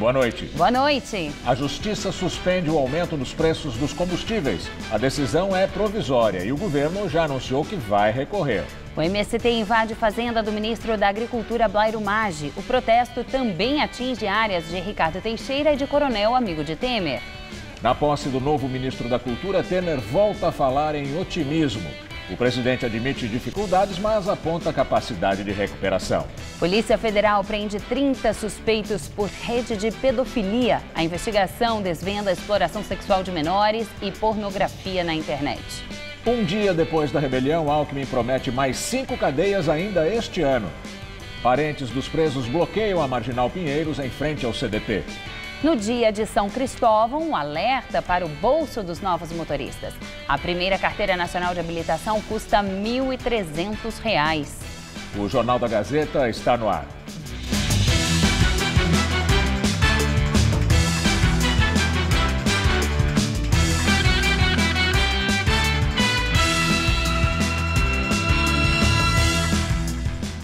Boa noite. Boa noite. A Justiça suspende o aumento nos preços dos combustíveis. A decisão é provisória e o governo já anunciou que vai recorrer. O MST invade fazenda do ministro da Agricultura, Blairo Maggi. O protesto também atinge áreas de Ricardo Teixeira e de Coronel, amigo de Temer. Na posse do novo ministro da Cultura, Temer volta a falar em otimismo. O presidente admite dificuldades, mas aponta capacidade de recuperação. Polícia Federal prende 30 suspeitos por rede de pedofilia. A investigação desvenda a exploração sexual de menores e pornografia na internet. Um dia depois da rebelião, Alckmin promete mais 5 cadeias ainda este ano. Parentes dos presos bloqueiam a Marginal Pinheiros em frente ao CDP. No dia de São Cristóvão, um alerta para o bolso dos novos motoristas. A primeira carteira nacional de habilitação custa R$ 1.300. O Jornal da Gazeta está no ar.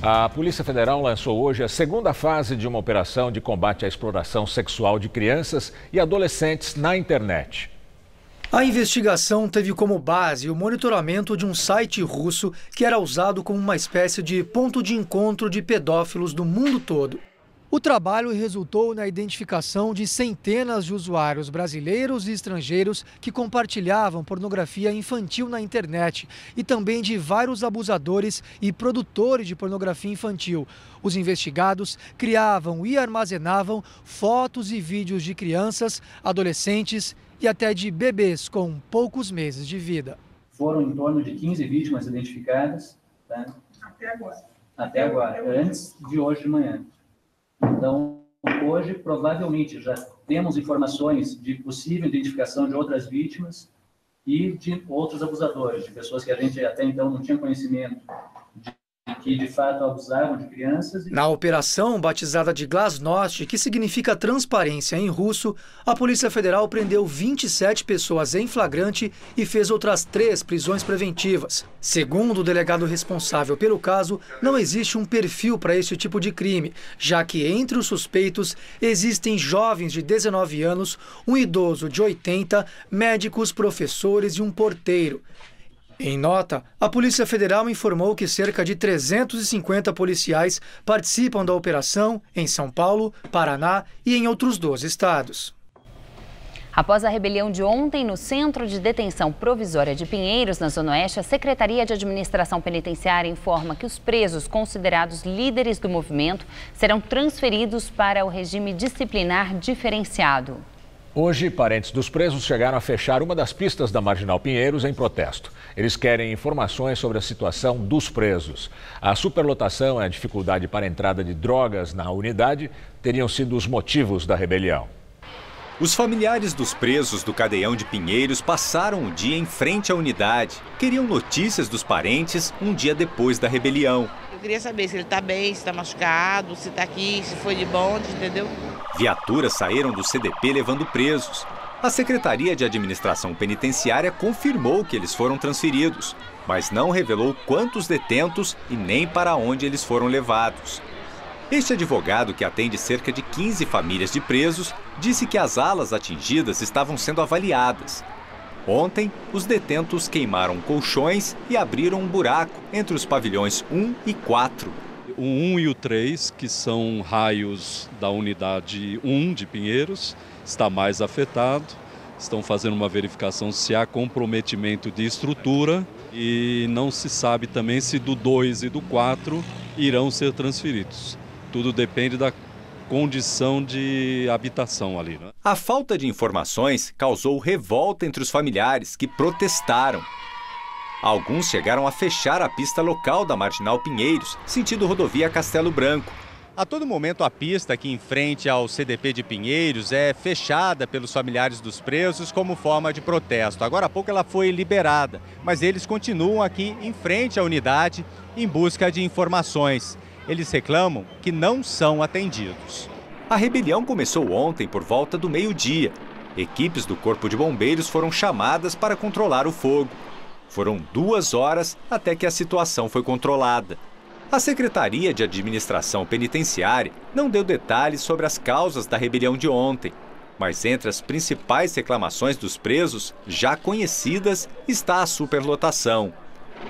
A Polícia Federal lançou hoje a segunda fase de uma operação de combate à exploração sexual de crianças e adolescentes na internet. A investigação teve como base o monitoramento de um site russo que era usado como uma espécie de ponto de encontro de pedófilos do mundo todo. O trabalho resultou na identificação de centenas de usuários brasileiros e estrangeiros que compartilhavam pornografia infantil na internet e também de vários abusadores e produtores de pornografia infantil. Os investigados criavam e armazenavam fotos e vídeos de crianças, adolescentes e até de bebês com poucos meses de vida. Foram em torno de 15 vítimas identificadas, tá? Até agora, antes de hoje de manhã. Então, hoje, provavelmente, já temos informações de possível identificação de outras vítimas e de outros abusadores, de pessoas que a gente até então não tinha conhecimento que de fato abusavam de crianças. Na operação, batizada de Glasnost, que significa transparência em russo, a Polícia Federal prendeu 27 pessoas em flagrante e fez outras 3 prisões preventivas. Segundo o delegado responsável pelo caso, não existe um perfil para esse tipo de crime, já que entre os suspeitos existem jovens de 19 anos, um idoso de 80, médicos, professores e um porteiro. Em nota, a Polícia Federal informou que cerca de 350 policiais participam da operação em São Paulo, Paraná e em outros 12 estados. Após a rebelião de ontem no Centro de Detenção Provisória de Pinheiros, na Zona Oeste, a Secretaria de Administração Penitenciária informa que os presos considerados líderes do movimento serão transferidos para o regime disciplinar diferenciado. Hoje, parentes dos presos chegaram a fechar uma das pistas da Marginal Pinheiros em protesto. Eles querem informações sobre a situação dos presos. A superlotação e a dificuldade para a entrada de drogas na unidade teriam sido os motivos da rebelião. Os familiares dos presos do Cadeião de Pinheiros passaram o dia em frente à unidade. Queriam notícias dos parentes um dia depois da rebelião. Eu queria saber se ele está bem, se está machucado, se está aqui, se foi de bonde, entendeu? Viaturas saíram do CDP levando presos. A Secretaria de Administração Penitenciária confirmou que eles foram transferidos, mas não revelou quantos detentos e nem para onde eles foram levados. Este advogado, que atende cerca de 15 famílias de presos, disse que as alas atingidas estavam sendo avaliadas. Ontem, os detentos queimaram colchões e abriram um buraco entre os pavilhões 1 e 4. O 1 e o 3, que são raios da unidade 1 de Pinheiros, está mais afetado. Estão fazendo uma verificação se há comprometimento de estrutura e não se sabe também se do 2 e do 4 irão ser transferidos. Tudo depende da condição de habitação ali, né? A falta de informações causou revolta entre os familiares que protestaram. Alguns chegaram a fechar a pista local da Marginal Pinheiros, sentido rodovia Castelo Branco. A todo momento, a pista aqui em frente ao CDP de Pinheiros é fechada pelos familiares dos presos como forma de protesto. Agora há pouco ela foi liberada, mas eles continuam aqui em frente à unidade em busca de informações. Eles reclamam que não são atendidos. A rebelião começou ontem por volta do meio-dia. Equipes do Corpo de Bombeiros foram chamadas para controlar o fogo. Foram 2 horas até que a situação foi controlada. A Secretaria de Administração Penitenciária não deu detalhes sobre as causas da rebelião de ontem, mas entre as principais reclamações dos presos, já conhecidas, está a superlotação.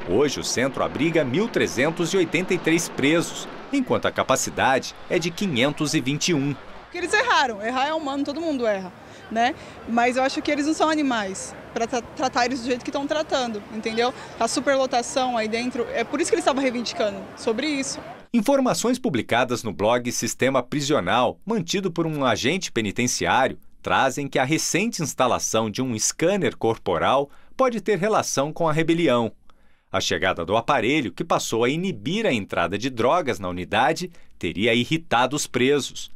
Hoje o centro abriga 1.383 presos, enquanto a capacidade é de 521. Porque eles erraram, errar é humano, todo mundo erra, né? Mas eu acho que eles não são animais para tratar eles do jeito que estão tratando, entendeu? A superlotação aí dentro, é por isso que eles estavam reivindicando sobre isso. Informações publicadas no blog Sistema Prisional, mantido por um agente penitenciário, trazem que a recente instalação de um scanner corporal pode ter relação com a rebelião. A chegada do aparelho, que passou a inibir a entrada de drogas na unidade, teria irritado os presos.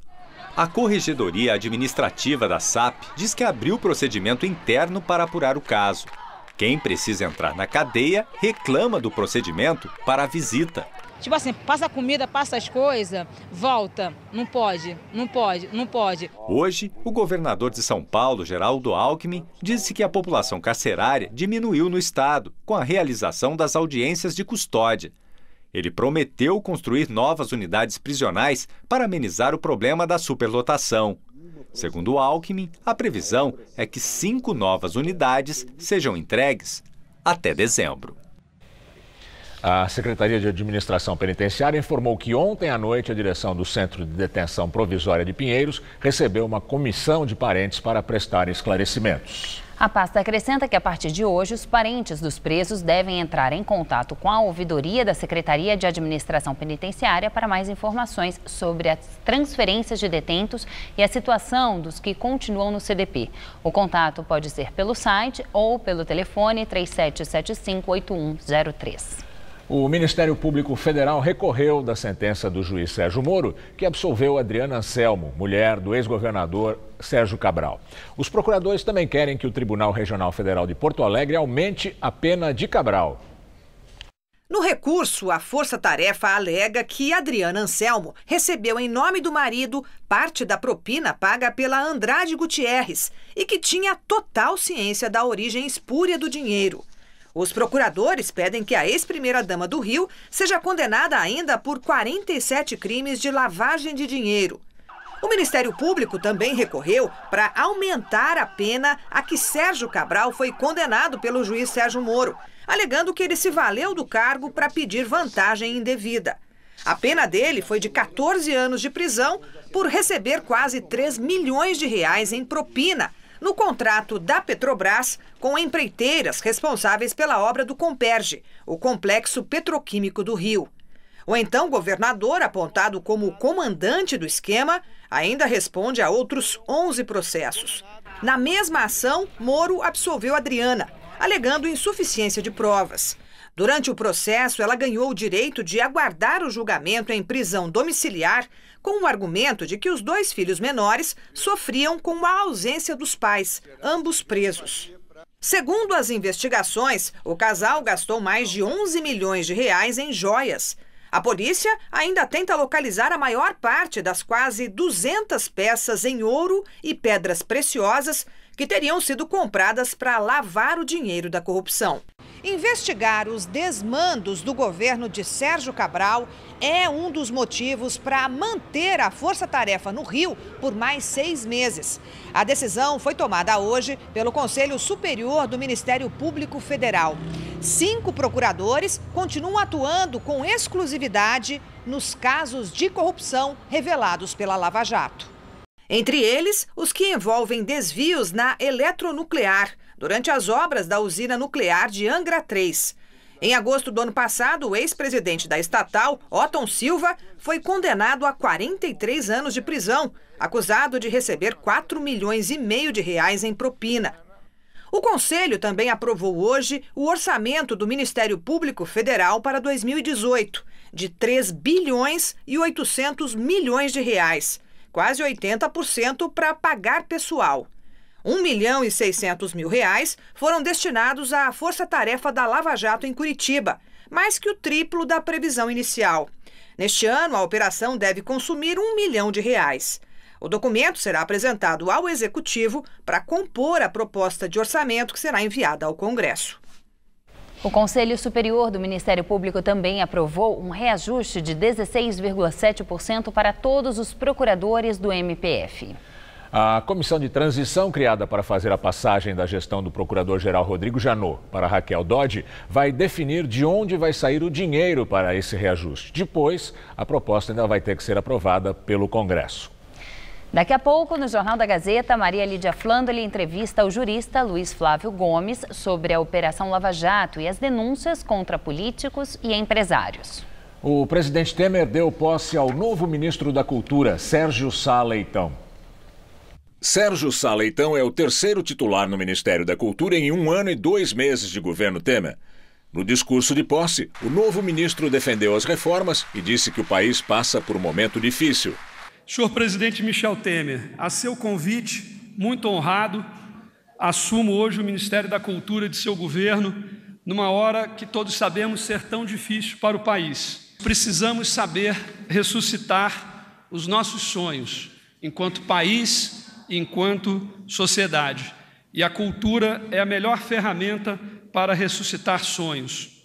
A Corregedoria Administrativa da SAP diz que abriu procedimento interno para apurar o caso. Quem precisa entrar na cadeia reclama do procedimento para a visita. Tipo assim, passa a comida, passa as coisas, volta. Não pode, não pode, não pode. Hoje, o governador de São Paulo, Geraldo Alckmin, disse que a população carcerária diminuiu no estado com a realização das audiências de custódia. Ele prometeu construir novas unidades prisionais para amenizar o problema da superlotação. Segundo Alckmin, a previsão é que 5 novas unidades sejam entregues até dezembro. A Secretaria de Administração Penitenciária informou que ontem à noite a direção do Centro de Detenção Provisória de Pinheiros recebeu uma comissão de parentes para prestar esclarecimentos. A pasta acrescenta que, a partir de hoje, os parentes dos presos devem entrar em contato com a ouvidoria da Secretaria de Administração Penitenciária para mais informações sobre as transferências de detentos e a situação dos que continuam no CDP. O contato pode ser pelo site ou pelo telefone 3775-8103. O Ministério Público Federal recorreu da sentença do juiz Sérgio Moro, que absolveu Adriana Anselmo, mulher do ex-governador Sérgio Cabral. Os procuradores também querem que o Tribunal Regional Federal de Porto Alegre aumente a pena de Cabral. No recurso, a Força Tarefa alega que Adriana Anselmo recebeu em nome do marido parte da propina paga pela Andrade Gutierrez e que tinha total ciência da origem espúria do dinheiro. Os procuradores pedem que a ex-primeira-dama do Rio seja condenada ainda por 47 crimes de lavagem de dinheiro. O Ministério Público também recorreu para aumentar a pena a que Sérgio Cabral foi condenado pelo juiz Sérgio Moro, alegando que ele se valeu do cargo para pedir vantagem indevida. A pena dele foi de 14 anos de prisão por receber quase 3 milhões de reais em propina no contrato da Petrobras com empreiteiras responsáveis pela obra do Comperge, o complexo petroquímico do Rio. O então governador, apontado como comandante do esquema, ainda responde a outros 11 processos. Na mesma ação, Moro absolveu Adriana, alegando insuficiência de provas. Durante o processo, ela ganhou o direito de aguardar o julgamento em prisão domiciliar, com o argumento de que os 2 filhos menores sofriam com a ausência dos pais, ambos presos. Segundo as investigações, o casal gastou mais de 11 milhões de reais em joias. A polícia ainda tenta localizar a maior parte das quase 200 peças em ouro e pedras preciosas que teriam sido compradas para lavar o dinheiro da corrupção. Investigar os desmandos do governo de Sérgio Cabral é um dos motivos para manter a Força-Tarefa no Rio por mais 6 meses. A decisão foi tomada hoje pelo Conselho Superior do Ministério Público Federal. 5 procuradores continuam atuando com exclusividade nos casos de corrupção revelados pela Lava Jato. Entre eles, os que envolvem desvios na eletronuclear, durante as obras da usina nuclear de Angra 3. Em agosto do ano passado, o ex-presidente da estatal, Otton Silva, foi condenado a 43 anos de prisão, acusado de receber 4,5 milhões de reais em propina. O Conselho também aprovou hoje o orçamento do Ministério Público Federal para 2018, de 3 bilhões e 800 milhões de reais, quase 80% para pagar pessoal. 1,6 milhão foram destinados à Força-Tarefa da Lava Jato em Curitiba, mais que o triplo da previsão inicial. Neste ano, a operação deve consumir R$1 milhão. O documento será apresentado ao Executivo para compor a proposta de orçamento que será enviada ao Congresso. O Conselho Superior do Ministério Público também aprovou um reajuste de 16,7% para todos os procuradores do MPF. A comissão de transição criada para fazer a passagem da gestão do procurador-geral Rodrigo Janot para Raquel Dodge vai definir de onde vai sair o dinheiro para esse reajuste. Depois, a proposta ainda vai ter que ser aprovada pelo Congresso. Daqui a pouco, no Jornal da Gazeta, Maria Lídia Flandoli entrevista o jurista Luiz Flávio Gomes sobre a Operação Lava Jato e as denúncias contra políticos e empresários. O presidente Temer deu posse ao novo ministro da Cultura, Sérgio Sá Leitão. Sérgio Sá Leitão é o terceiro titular no Ministério da Cultura em 1 ano e 2 meses de governo Temer. No discurso de posse, o novo ministro defendeu as reformas e disse que o país passa por um momento difícil. Senhor presidente Michel Temer, a seu convite, muito honrado, assumo hoje o Ministério da Cultura de seu governo, numa hora que todos sabemos ser tão difícil para o país. Precisamos saber ressuscitar os nossos sonhos, enquanto país e enquanto sociedade. E a cultura é a melhor ferramenta para ressuscitar sonhos.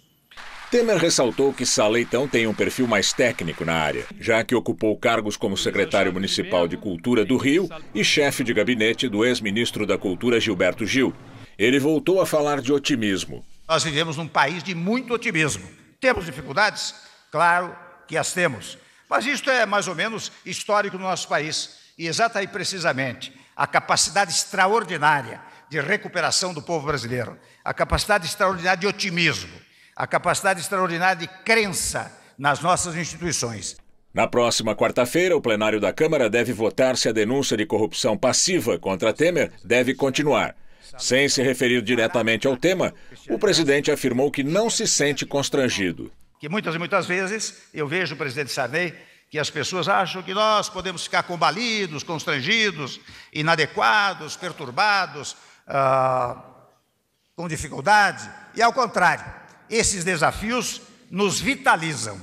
Temer ressaltou que Sá Leitão tem um perfil mais técnico na área, já que ocupou cargos como secretário municipal de Cultura do Rio e chefe de gabinete do ex-ministro da Cultura Gilberto Gil. Ele voltou a falar de otimismo. Nós vivemos num país de muito otimismo. Temos dificuldades? Claro que as temos. Mas isto é mais ou menos histórico no nosso país. E exata e precisamente a capacidade extraordinária de recuperação do povo brasileiro, a capacidade extraordinária de otimismo, a capacidade extraordinária de crença nas nossas instituições. Na próxima quarta-feira, o plenário da Câmara deve votar se a denúncia de corrupção passiva contra Temer deve continuar. Sem se referir diretamente ao tema, o presidente afirmou que não se sente constrangido. Que muitas e muitas vezes eu vejo o presidente Sarney que as pessoas acham que nós podemos ficar combalidos, constrangidos, inadequados, perturbados, com dificuldade, e ao contrário. Esses desafios nos vitalizam.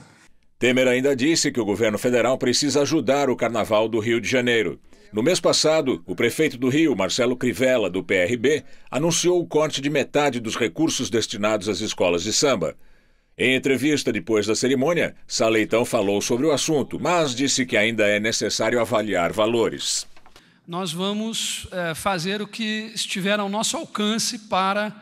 Temer ainda disse que o governo federal precisa ajudar o Carnaval do Rio de Janeiro. No mês passado, o prefeito do Rio, Marcelo Crivella, do PRB, anunciou o corte de metade dos recursos destinados às escolas de samba. Em entrevista depois da cerimônia, Sá Leitão falou sobre o assunto, mas disse que ainda é necessário avaliar valores. Nós vamos fazer o que estiver ao nosso alcance para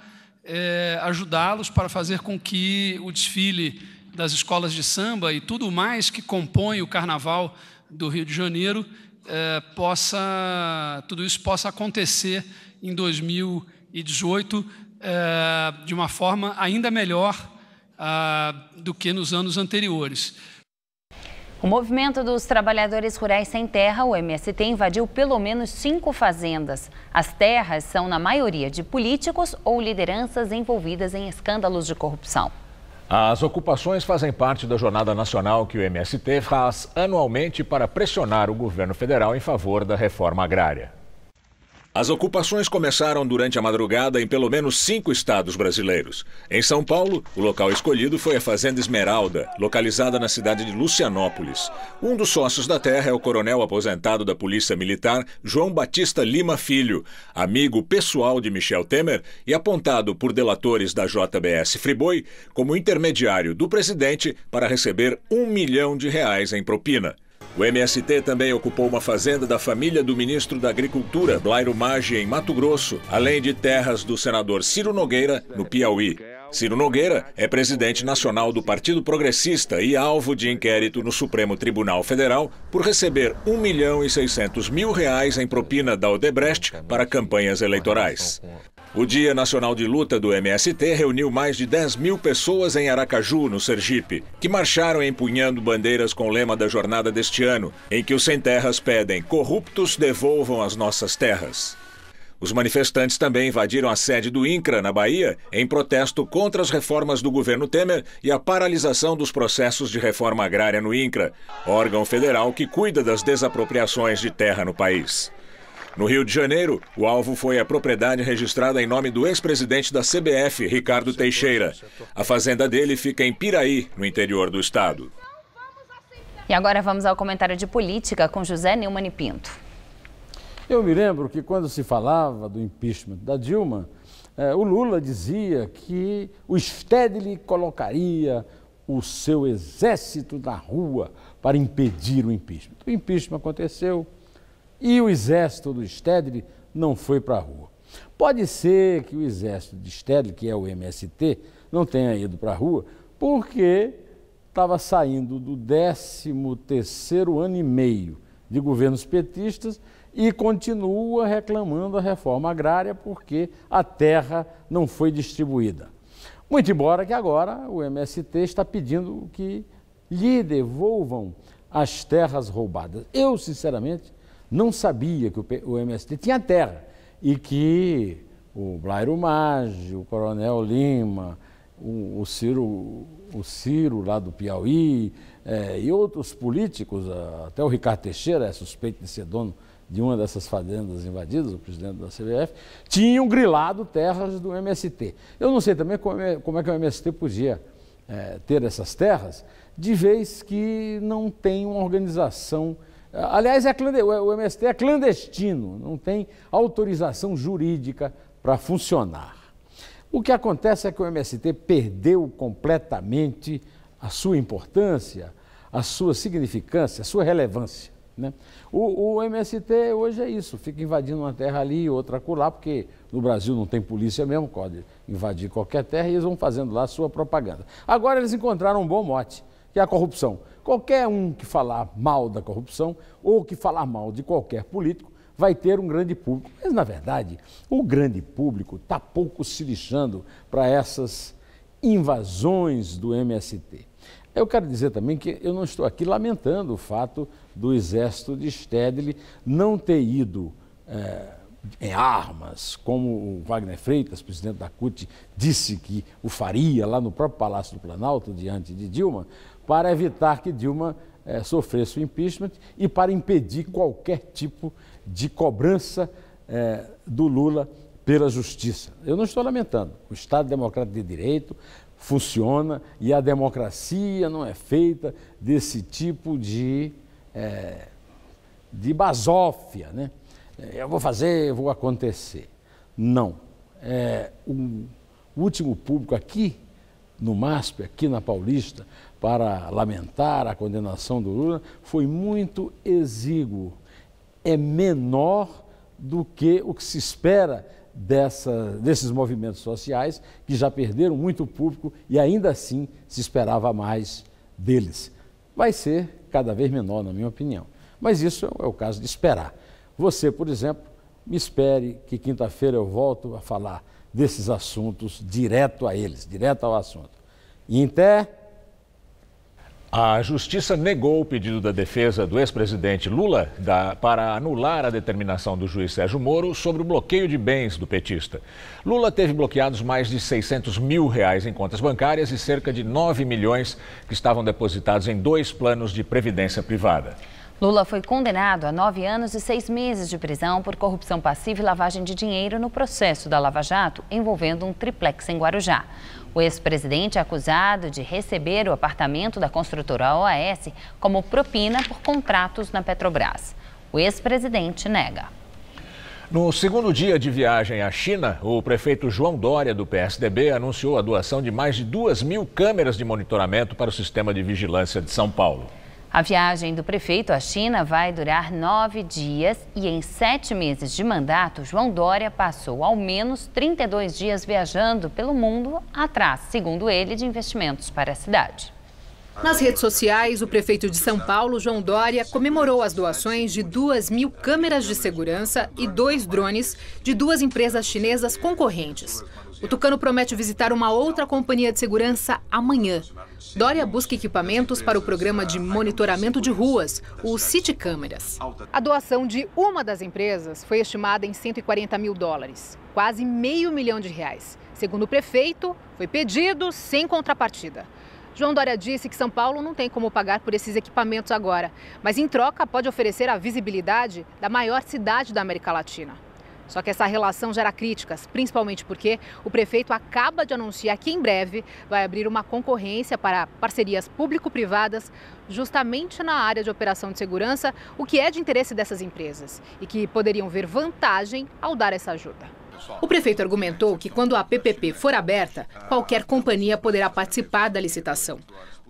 ajudá-los, para fazer com que o desfile das escolas de samba e tudo mais que compõe o Carnaval do Rio de Janeiro tudo isso possa acontecer em 2018 de uma forma ainda melhor do que nos anos anteriores. O Movimento dos Trabalhadores Rurais Sem Terra, o MST, invadiu pelo menos 5 fazendas. As terras são, na maioria, de políticos ou lideranças envolvidas em escândalos de corrupção. As ocupações fazem parte da jornada nacional que o MST faz anualmente para pressionar o governo federal em favor da reforma agrária. As ocupações começaram durante a madrugada em pelo menos 5 estados brasileiros. Em São Paulo, o local escolhido foi a Fazenda Esmeralda, localizada na cidade de Lucianópolis. Um dos sócios da terra é o coronel aposentado da Polícia Militar, João Batista Lima Filho, amigo pessoal de Michel Temer e apontado por delatores da JBS Friboi como intermediário do presidente para receber R$1 milhão em propina. O MST também ocupou uma fazenda da família do ministro da Agricultura, Blairo Maggi, em Mato Grosso, além de terras do senador Ciro Nogueira, no Piauí. Ciro Nogueira é presidente nacional do Partido Progressista e alvo de inquérito no Supremo Tribunal Federal por receber R$1.600.000 em propina da Odebrecht para campanhas eleitorais. O Dia Nacional de Luta do MST reuniu mais de 10.000 pessoas em Aracaju, no Sergipe, que marcharam empunhando bandeiras com o lema da jornada deste ano, em que os sem terras pedem "corruptos devolvam as nossas terras". Os manifestantes também invadiram a sede do INCRA, na Bahia, em protesto contra as reformas do governo Temer e a paralisação dos processos de reforma agrária no INCRA, órgão federal que cuida das desapropriações de terra no país. No Rio de Janeiro, o alvo foi a propriedade registrada em nome do ex-presidente da CBF, Ricardo Teixeira. A fazenda dele fica em Piraí, no interior do estado. E agora vamos ao comentário de política com José Neumann Pinto. Eu me lembro que quando se falava do impeachment da Dilma, o Lula dizia que o Stedley colocaria o seu exército na rua para impedir o impeachment. O impeachment aconteceu e o exército do Stedley não foi para a rua. Pode ser que o exército de Stedley, que é o MST, não tenha ido para a rua porque estava saindo do 13º ano e meio de governos petistas e continua reclamando a reforma agrária porque a terra não foi distribuída. Muito embora que agora o MST está pedindo que lhe devolvam as terras roubadas. Eu, sinceramente, não sabia que o MST tinha terra e que o Blairo Maggi, o Coronel Lima, o Ciro lá do Piauí e outros políticos, até o Ricardo Teixeira é suspeito de ser dono de uma dessas fazendas invadidas, o presidente da CBF, tinham grilado terras do MST. Eu não sei também como é que o MST podia ter essas terras, de vez que não tem uma organização. Aliás, o MST é clandestino, não tem autorização jurídica para funcionar. O que acontece é que o MST perdeu completamente a sua importância, a sua significância, a sua relevância, né? O MST hoje é isso, fica invadindo uma terra ali, outra acolá, porque no Brasil não tem polícia mesmo, pode invadir qualquer terra e eles vão fazendo lá a sua propaganda. Agora eles encontraram um bom mote, que é a corrupção. Qualquer um que falar mal da corrupção ou que falar mal de qualquer político vai ter um grande público. Mas, na verdade, o grande público está pouco se lixando para essas invasões do MST. Eu quero dizer também que eu não estou aqui lamentando o fato do exército de Stedley não ter ido em armas, como o Wagner Freitas, presidente da CUT, disse que o faria lá no próprio Palácio do Planalto, diante de Dilma, para evitar que Dilma sofresse o impeachment e para impedir qualquer tipo de cobrança do Lula pela justiça. Eu não estou lamentando. O Estado Democrático de Direito funciona e a democracia não é feita desse tipo de basófia, né? Eu vou fazer, vou acontecer. Não. O último público aqui no MASP, aqui na Paulista, para lamentar a condenação do Lula, foi muito exíguo. É menor do que o que se espera desses movimentos sociais, que já perderam muito público e ainda assim se esperava mais deles. Vai ser cada vez menor, na minha opinião. Mas isso é o caso de esperar. Você, por exemplo, me espere que quinta-feira eu volto a falar desses assuntos direto a eles, direto ao assunto. A Justiça negou o pedido da defesa do ex-presidente Lula para anular a determinação do juiz Sérgio Moro sobre o bloqueio de bens do petista. Lula teve bloqueados mais de R$600 mil em contas bancárias e cerca de 9 milhões que estavam depositados em 2 planos de previdência privada. Lula foi condenado a 9 anos e 6 meses de prisão por corrupção passiva e lavagem de dinheiro no processo da Lava Jato, envolvendo um triplex em Guarujá. O ex-presidente é acusado de receber o apartamento da construtora OAS como propina por contratos na Petrobras. O ex-presidente nega. No segundo dia de viagem à China, o prefeito João Dória, do PSDB, anunciou a doação de mais de 2.000 câmeras de monitoramento para o sistema de vigilância de São Paulo. A viagem do prefeito à China vai durar 9 dias e em 7 meses de mandato, João Dória passou ao menos 32 dias viajando pelo mundo atrás, segundo ele, de investimentos para a cidade. Nas redes sociais, o prefeito de São Paulo, João Dória, comemorou as doações de 2.000 câmeras de segurança e 2 drones de 2 empresas chinesas concorrentes. O tucano promete visitar uma outra companhia de segurança amanhã. Dória busca equipamentos para o programa de monitoramento de ruas, o City Câmeras. A doação de uma das empresas foi estimada em $140 mil, quase R$500 mil. Segundo o prefeito, foi pedido sem contrapartida. João Dória disse que São Paulo não tem como pagar por esses equipamentos agora, mas em troca pode oferecer a visibilidade da maior cidade da América Latina. Só que essa relação gera críticas, principalmente porque o prefeito acaba de anunciar que em breve vai abrir uma concorrência para parcerias público-privadas justamente na área de operação de segurança, o que é de interesse dessas empresas e que poderiam ver vantagem ao dar essa ajuda. O prefeito argumentou que quando a PPP for aberta, qualquer companhia poderá participar da licitação.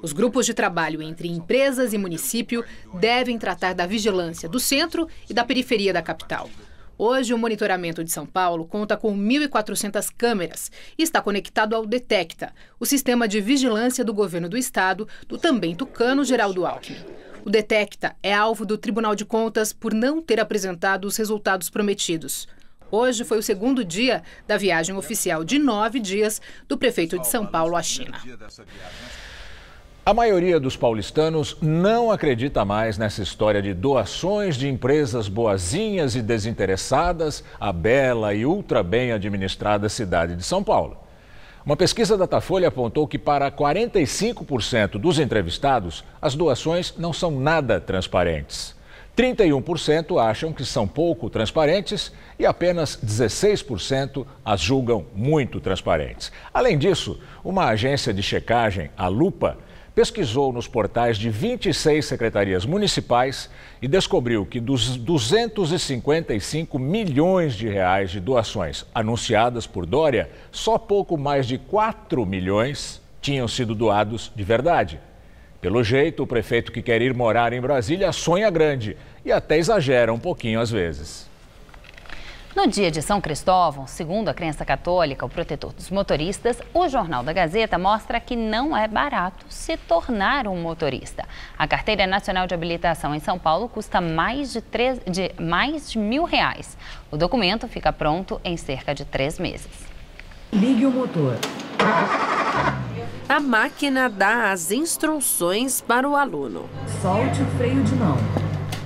Os grupos de trabalho entre empresas e município devem tratar da vigilância do centro e da periferia da capital. Hoje, o monitoramento de São Paulo conta com 1.400 câmeras e está conectado ao Detecta, o sistema de vigilância do governo do estado, do também tucano Geraldo Alckmin. O Detecta é alvo do Tribunal de Contas por não ter apresentado os resultados prometidos. Hoje foi o segundo dia da viagem oficial de 9 dias do prefeito de São Paulo à China. A maioria dos paulistanos não acredita mais nessa história de doações de empresas boazinhas e desinteressadas à bela e ultra bem administrada cidade de São Paulo. Uma pesquisa da Datafolha apontou que para 45% dos entrevistados, as doações não são nada transparentes. 31% acham que são pouco transparentes e apenas 16% as julgam muito transparentes. Além disso, uma agência de checagem, a Lupa, pesquisou nos portais de 26 secretarias municipais e descobriu que dos 255 milhões de reais de doações anunciadas por Dória, só pouco mais de 4 milhões tinham sido doados de verdade. Pelo jeito, o prefeito que quer ir morar em Brasília sonha grande e até exagera um pouquinho às vezes. No dia de São Cristóvão, segundo a crença católica, o protetor dos motoristas, o Jornal da Gazeta mostra que não é barato se tornar um motorista. A Carteira Nacional de Habilitação em São Paulo custa mais de R$1.000. O documento fica pronto em cerca de 3 meses. Ligue o motor. A máquina dá as instruções para o aluno. Solte o freio de mão.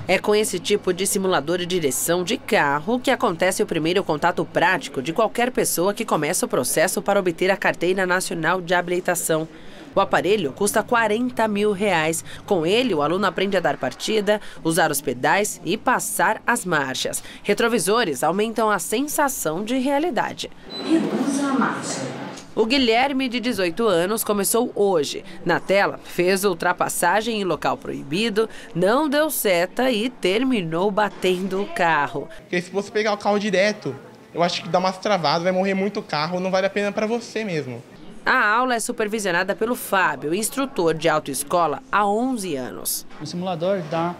É com esse tipo de simulador de direção de carro que acontece o primeiro contato prático de qualquer pessoa que começa o processo para obter a Carteira Nacional de Habilitação. O aparelho custa R$40.000. Com ele, o aluno aprende a dar partida, usar os pedais e passar as marchas. Retrovisores aumentam a sensação de realidade. Reduza a marcha. O Guilherme, de 18 anos, começou hoje. Na tela, fez ultrapassagem em local proibido, não deu seta e terminou batendo o carro. Porque se você pegar o carro direto, eu acho que dá umas travadas, vai morrer muito carro, não vale a pena para você mesmo. A aula é supervisionada pelo Fábio, instrutor de autoescola há 11 anos. O simulador dá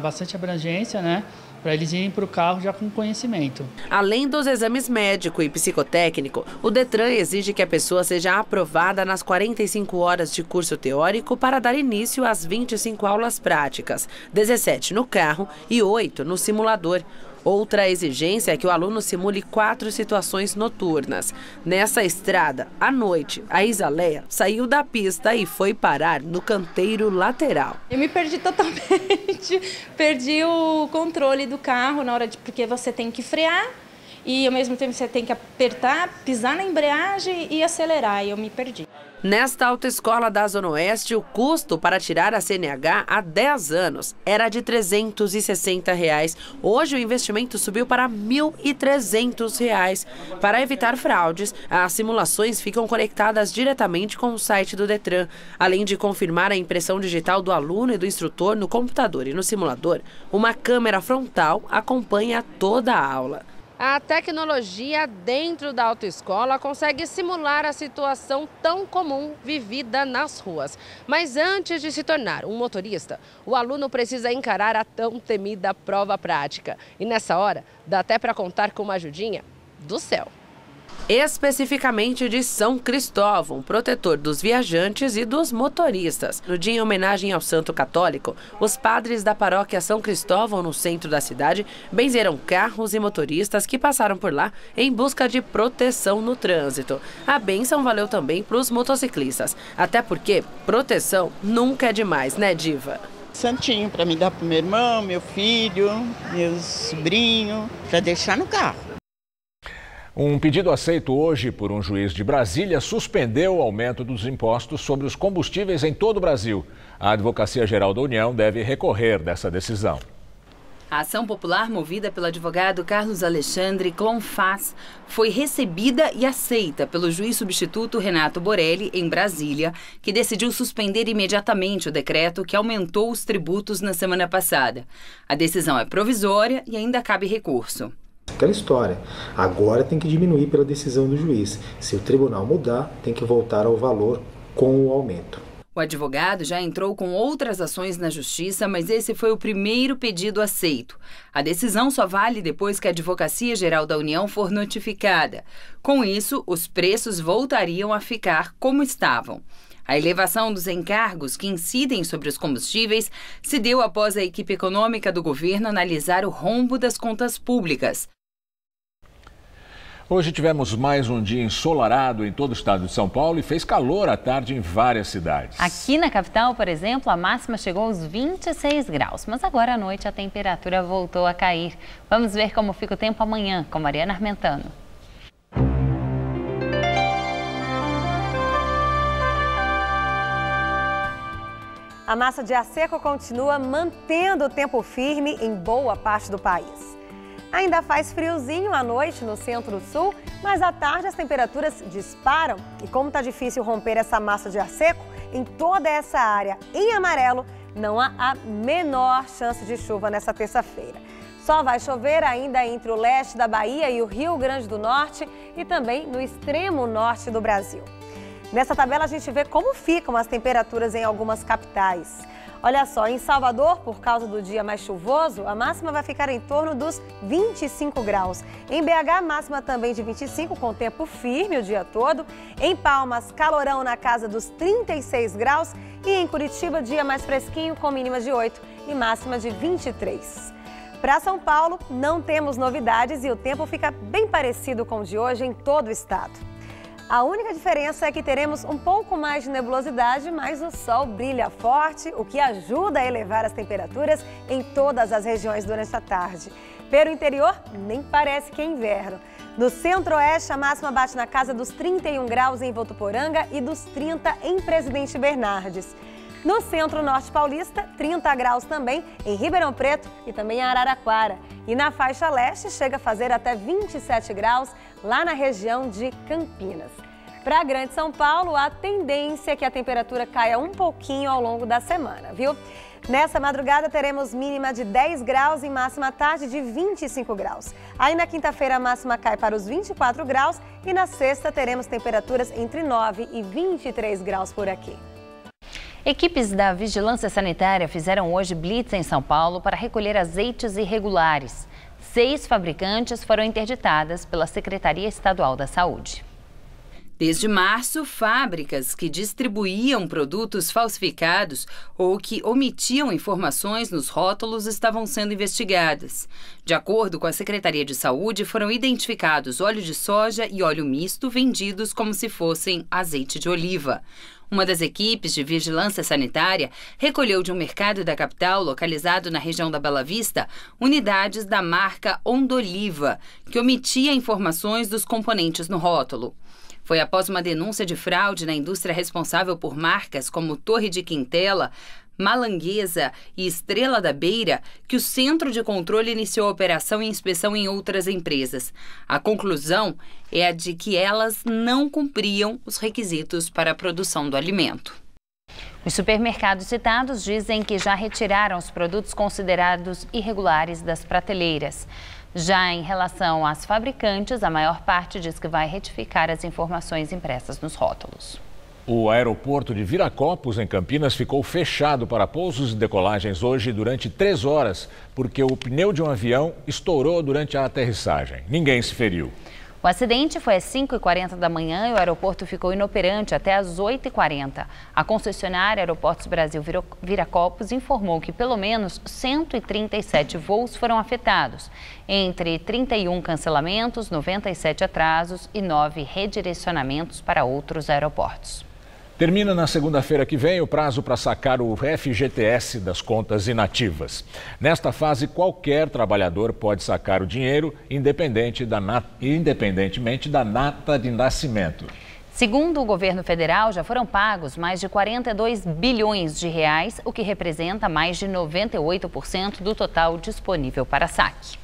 bastante abrangência, né? Para eles irem para o carro já com conhecimento. Além dos exames médico e psicotécnico, o Detran exige que a pessoa seja aprovada nas 45 horas de curso teórico para dar início às 25 aulas práticas, 17 no carro e 8 no simulador. Outra exigência é que o aluno simule 4 situações noturnas. Nessa estrada, à noite, a Isaleia saiu da pista e foi parar no canteiro lateral. Eu me perdi totalmente, perdi o controle do carro na hora porque você tem que frear e ao mesmo tempo você tem que apertar, pisar na embreagem e acelerar, e eu me perdi. Nesta autoescola da Zona Oeste, o custo para tirar a CNH há 10 anos era de R$360. Hoje o investimento subiu para R$1.300. Para evitar fraudes, as simulações ficam conectadas diretamente com o site do Detran. Além de confirmar a impressão digital do aluno e do instrutor no computador e no simulador, uma câmera frontal acompanha toda a aula. A tecnologia dentro da autoescola consegue simular a situação tão comum vivida nas ruas. Mas antes de se tornar um motorista, o aluno precisa encarar a tão temida prova prática. E nessa hora, dá até para contar com uma ajudinha do céu. Especificamente de São Cristóvão, protetor dos viajantes e dos motoristas. No dia em homenagem ao santo católico, os padres da paróquia São Cristóvão, no centro da cidade, benzeram carros e motoristas que passaram por lá em busca de proteção no trânsito. A bênção valeu também para os motociclistas, até porque proteção nunca é demais, né, Diva? Santinho para me dar para meu irmão, meu filho, meu sobrinho, para deixar no carro. Um pedido aceito hoje por um juiz de Brasília suspendeu o aumento dos impostos sobre os combustíveis em todo o Brasil. A Advocacia Geral da União deve recorrer dessa decisão. A ação popular movida pelo advogado Carlos Alexandre Clonfaz foi recebida e aceita pelo juiz substituto Renato Borelli, em Brasília, que decidiu suspender imediatamente o decreto que aumentou os tributos na semana passada. A decisão é provisória e ainda cabe recurso. aquela história. Agora tem que diminuir pela decisão do juiz. Se o tribunal mudar, tem que voltar ao valor com o aumento. O advogado já entrou com outras ações na justiça, mas esse foi o primeiro pedido aceito. A decisão só vale depois que a Advocacia Geral da União for notificada. Com isso, os preços voltariam a ficar como estavam. A elevação dos encargos que incidem sobre os combustíveis se deu após a equipe econômica do governo analisar o rombo das contas públicas. Hoje tivemos mais um dia ensolarado em todo o estado de São Paulo e fez calor à tarde em várias cidades. Aqui na capital, por exemplo, a máxima chegou aos 26 graus, mas agora à noite a temperatura voltou a cair. Vamos ver como fica o tempo amanhã com Mariana Armentano. A massa de ar seco continua mantendo o tempo firme em boa parte do país. Ainda faz friozinho à noite no centro-sul, mas à tarde as temperaturas disparam. E como está difícil romper essa massa de ar seco, em toda essa área em amarelo, não há a menor chance de chuva nessa terça-feira. Só vai chover ainda entre o leste da Bahia e o Rio Grande do Norte e também no extremo norte do Brasil. Nessa tabela a gente vê como ficam as temperaturas em algumas capitais. Olha só, em Salvador, por causa do dia mais chuvoso, a máxima vai ficar em torno dos 25 graus. Em BH, máxima também de 25, com tempo firme o dia todo. Em Palmas, calorão na casa dos 36 graus. E em Curitiba, dia mais fresquinho, com mínima de 8 e máxima de 23. Para São Paulo, não temos novidades e o tempo fica bem parecido com o de hoje em todo o estado. A única diferença é que teremos um pouco mais de nebulosidade, mas o sol brilha forte, o que ajuda a elevar as temperaturas em todas as regiões durante a tarde. Pelo interior, nem parece que é inverno. No centro-oeste, a máxima bate na casa dos 31 graus em Votuporanga e dos 30 em Presidente Bernardes. No centro-norte paulista, 30 graus também em Ribeirão Preto e também em Araraquara. E na faixa leste chega a fazer até 27 graus lá na região de Campinas. Para a Grande São Paulo, a tendência é que a temperatura caia um pouquinho ao longo da semana, viu? Nessa madrugada teremos mínima de 10 graus e máxima à tarde de 25 graus. Aí na quinta-feira a máxima cai para os 24 graus e na sexta teremos temperaturas entre 9 e 23 graus por aqui. Equipes da Vigilância Sanitária fizeram hoje blitz em São Paulo para recolher azeites irregulares. 6 fabricantes foram interditadas pela Secretaria Estadual da Saúde. Desde março, fábricas que distribuíam produtos falsificados ou que omitiam informações nos rótulos estavam sendo investigadas. De acordo com a Secretaria de Saúde, foram identificados óleo de soja e óleo misto vendidos como se fossem azeite de oliva. Uma das equipes de vigilância sanitária recolheu de um mercado da capital, localizado na região da Bela Vista, unidades da marca Ondoliva, que omitia informações dos componentes no rótulo. Foi após uma denúncia de fraude na indústria responsável por marcas como Torre de Quintela, Malanguesa e Estrela da Beira que o Centro de Controle iniciou a operação e inspeção em outras empresas. A conclusão é a de que elas não cumpriam os requisitos para a produção do alimento. Os supermercados citados dizem que já retiraram os produtos considerados irregulares das prateleiras. Já em relação às fabricantes, a maior parte diz que vai retificar as informações impressas nos rótulos. O aeroporto de Viracopos, em Campinas, ficou fechado para pousos e decolagens hoje durante 3 horas, porque o pneu de um avião estourou durante a aterrissagem. Ninguém se feriu. O acidente foi às 5h40 da manhã e o aeroporto ficou inoperante até às 8h40. A concessionária Aeroportos Brasil Viracopos informou que pelo menos 137 voos foram afetados, entre 31 cancelamentos, 97 atrasos e 9 redirecionamentos para outros aeroportos. Termina na segunda-feira que vem o prazo para sacar o FGTS das contas inativas. Nesta fase, qualquer trabalhador pode sacar o dinheiro independentemente da data de nascimento. Segundo o governo federal, já foram pagos mais de 42 bilhões de reais, o que representa mais de 98% do total disponível para saque.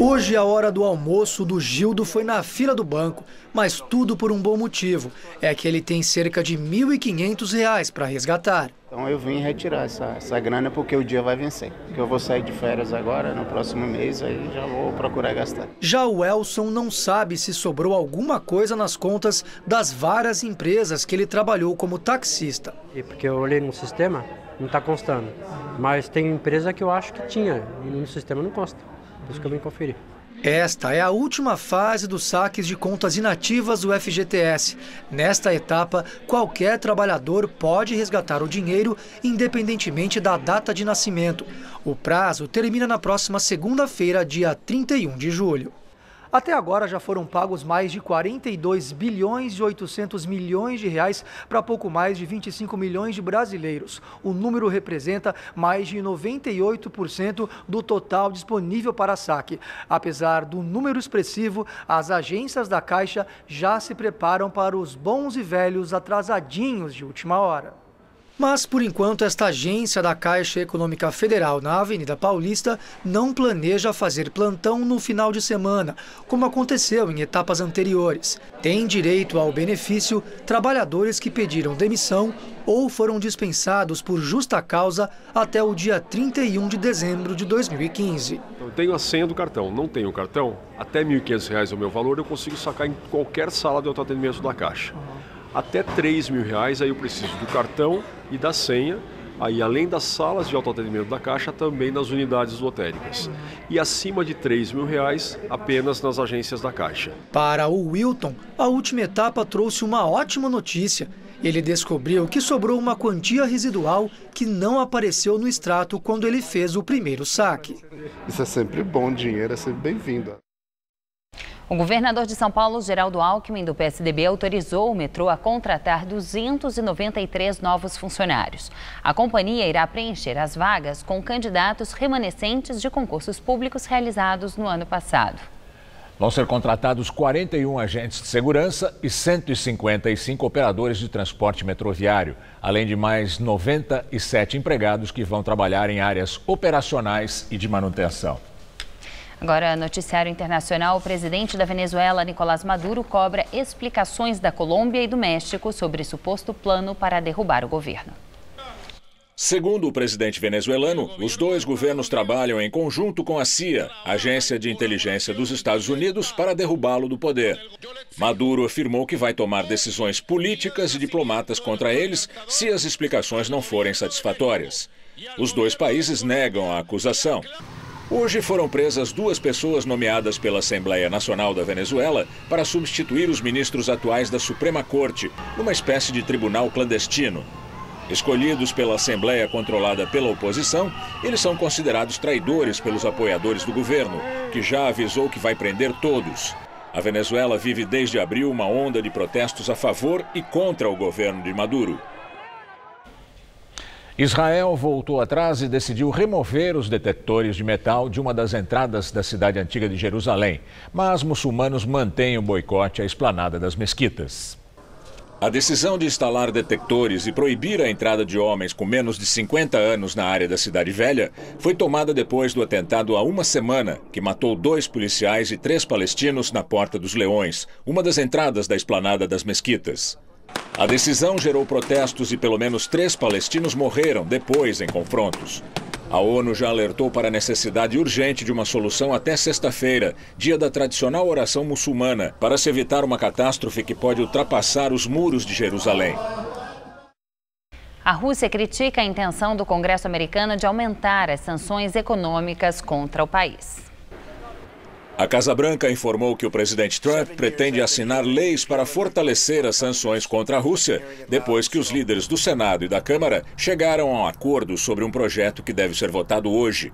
Hoje, a hora do almoço do Gildo foi na fila do banco, mas tudo por um bom motivo. É que ele tem cerca de R$ 1.500 para resgatar. Então eu vim retirar essa grana porque o dia vai vencer. Porque eu vou sair de férias agora, no próximo mês, aí já vou procurar gastar. Já o Elson não sabe se sobrou alguma coisa nas contas das várias empresas que ele trabalhou como taxista. Porque eu olhei no sistema, não está constando. Mas tem empresa que eu acho que tinha, e no sistema não consta. Por isso que eu vim conferir. Esta é a última fase dos saques de contas inativas do FGTS. Nesta etapa, qualquer trabalhador pode resgatar o dinheiro independentemente da data de nascimento. O prazo termina na próxima segunda-feira, dia 31 de julho. Até agora já foram pagos mais de 42 bilhões e 800 milhões de reais para pouco mais de 25 milhões de brasileiros. O número representa mais de 98% do total disponível para saque. Apesar do número expressivo, as agências da Caixa já se preparam para os bons e velhos atrasadinhos de última hora. Mas, por enquanto, esta agência da Caixa Econômica Federal na Avenida Paulista não planeja fazer plantão no final de semana, como aconteceu em etapas anteriores. Tem direito ao benefício trabalhadores que pediram demissão ou foram dispensados por justa causa até o dia 31 de dezembro de 2015. Eu tenho a senha do cartão, não tenho o cartão, até R$ 1.500 é o meu valor, eu consigo sacar em qualquer sala de autoatendimento da Caixa. Até R$ 3.000, aí eu preciso do cartão e da senha, aí além das salas de autoatendimento da Caixa, também nas unidades lotéricas. E acima de R$ 3.000, apenas nas agências da Caixa. Para o Wilton, a última etapa trouxe uma ótima notícia. Ele descobriu que sobrou uma quantia residual que não apareceu no extrato quando ele fez o primeiro saque. Isso é sempre bom, dinheiro é sempre bem-vindo. O governador de São Paulo, Geraldo Alckmin, do PSDB, autorizou o metrô a contratar 293 novos funcionários. A companhia irá preencher as vagas com candidatos remanescentes de concursos públicos realizados no ano passado. Vão ser contratados 41 agentes de segurança e 155 operadores de transporte metroviário, além de mais 97 empregados que vão trabalhar em áreas operacionais e de manutenção. Agora, noticiário internacional, o presidente da Venezuela, Nicolás Maduro, cobra explicações da Colômbia e do México sobre suposto plano para derrubar o governo. Segundo o presidente venezuelano, os dois governos trabalham em conjunto com a CIA, agência de inteligência dos Estados Unidos, para derrubá-lo do poder. Maduro afirmou que vai tomar decisões políticas e diplomatas contra eles se as explicações não forem satisfatórias. Os dois países negam a acusação. Hoje foram presas 2 pessoas nomeadas pela Assembleia Nacional da Venezuela para substituir os ministros atuais da Suprema Corte, numa espécie de tribunal clandestino. Escolhidos pela Assembleia controlada pela oposição, eles são considerados traidores pelos apoiadores do governo, que já avisou que vai prender todos. A Venezuela vive desde abril uma onda de protestos a favor e contra o governo de Maduro. Israel voltou atrás e decidiu remover os detectores de metal de uma das entradas da cidade antiga de Jerusalém. Mas muçulmanos mantêm o boicote à esplanada das mesquitas. A decisão de instalar detectores e proibir a entrada de homens com menos de 50 anos na área da Cidade Velha foi tomada depois do atentado há uma semana, que matou 2 policiais e 3 palestinos na Porta dos Leões, uma das entradas da esplanada das mesquitas. A decisão gerou protestos e pelo menos 3 palestinos morreram depois em confrontos. A ONU já alertou para a necessidade urgente de uma solução até sexta-feira, dia da tradicional oração muçulmana, para se evitar uma catástrofe que pode ultrapassar os muros de Jerusalém. A Rússia critica a intenção do Congresso americano de aumentar as sanções econômicas contra o país. A Casa Branca informou que o presidente Trump pretende assinar leis para fortalecer as sanções contra a Rússia, depois que os líderes do Senado e da Câmara chegaram a um acordo sobre um projeto que deve ser votado hoje.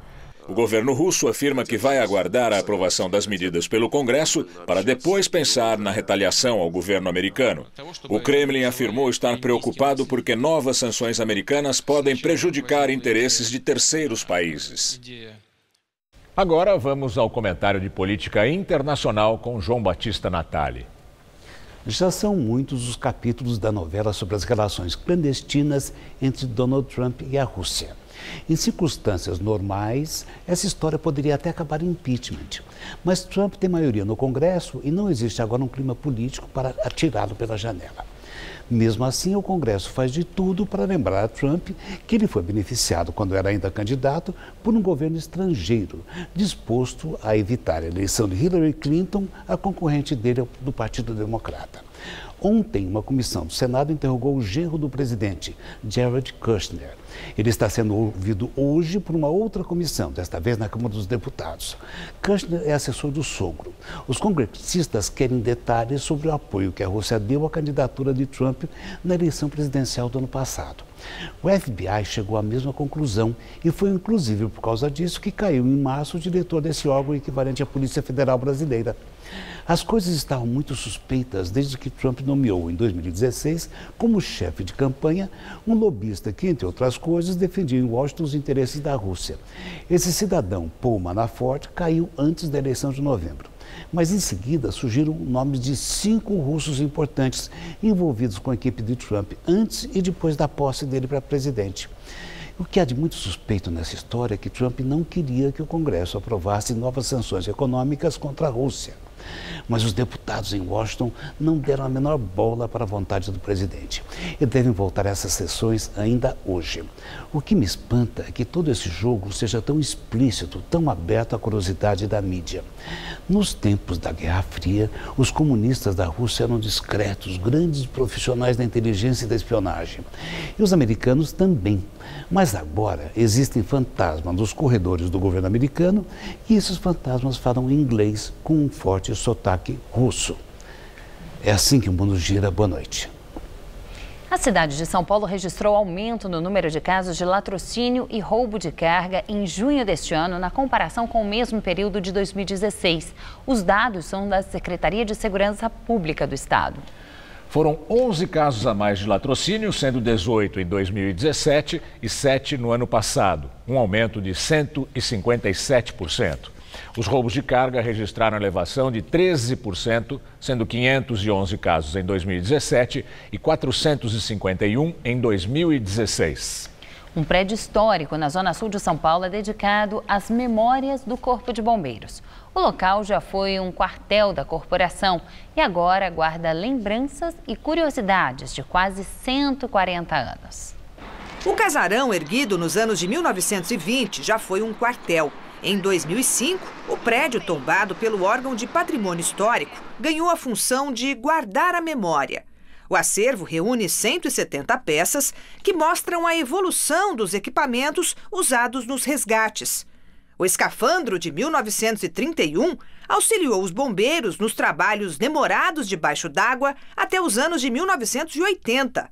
O governo russo afirma que vai aguardar a aprovação das medidas pelo Congresso para depois pensar na retaliação ao governo americano. O Kremlin afirmou estar preocupado porque novas sanções americanas podem prejudicar interesses de terceiros países. Agora vamos ao comentário de política internacional com João Batista Natali. Já são muitos os capítulos da novela sobre as relações clandestinas entre Donald Trump e a Rússia. Em circunstâncias normais, essa história poderia até acabar em impeachment. Mas Trump tem maioria no Congresso e não existe agora um clima político para atirá-lo pela janela. Mesmo assim, o Congresso faz de tudo para lembrar a Trump que ele foi beneficiado, quando era ainda candidato, por um governo estrangeiro, disposto a evitar a eleição de Hillary Clinton, a concorrente dele do Partido Democrata. Ontem, uma comissão do Senado interrogou o genro do presidente, Jared Kushner. Ele está sendo ouvido hoje por uma outra comissão, desta vez na Câmara dos Deputados. Kushner é assessor do sogro. Os congressistas querem detalhes sobre o apoio que a Rússia deu à candidatura de Trump na eleição presidencial do ano passado. O FBI chegou à mesma conclusão e foi inclusive por causa disso que caiu em março o diretor desse órgão equivalente à Polícia Federal Brasileira. As coisas estavam muito suspeitas desde que Trump nomeou, em 2016, como chefe de campanha, um lobista que, entre outras coisas, defendia em Washington os interesses da Rússia. Esse cidadão, Paul Manafort, caiu antes da eleição de novembro. Mas, em seguida, surgiram nomes de 5 russos importantes envolvidos com a equipe de Trump, antes e depois da posse dele para presidente. O que há de muito suspeito nessa história é que Trump não queria que o Congresso aprovasse novas sanções econômicas contra a Rússia. Mas os deputados em Washington não deram a menor bola para a vontade do presidente e devem voltar a essas sessões ainda hoje. O que me espanta é que todo esse jogo seja tão explícito, tão aberto à curiosidade da mídia. Nos tempos da Guerra Fria, os comunistas da Rússia eram discretos, grandes profissionais da inteligência e da espionagem. E os americanos também. Mas agora existem fantasmas nos corredores do governo americano e esses fantasmas falam inglês com um forte sotaque russo. É assim que o mundo gira. Boa noite. A cidade de São Paulo registrou aumento no número de casos de latrocínio e roubo de carga em junho deste ano, na comparação com o mesmo período de 2016. Os dados são da Secretaria de Segurança Pública do Estado. Foram 11 casos a mais de latrocínio, sendo 18 em 2017 e 7 no ano passado, um aumento de 157%. Os roubos de carga registraram elevação de 13%, sendo 511 casos em 2017 e 451 em 2016. Um prédio histórico na zona sul de São Paulo é dedicado às memórias do Corpo de Bombeiros. O local já foi um quartel da corporação e agora guarda lembranças e curiosidades de quase 140 anos. O casarão, erguido nos anos de 1920, já foi um quartel. Em 2005, o prédio tombado pelo órgão de patrimônio histórico ganhou a função de guardar a memória. O acervo reúne 170 peças que mostram a evolução dos equipamentos usados nos resgates. O escafandro de 1931 auxiliou os bombeiros nos trabalhos demorados debaixo d'água até os anos de 1980.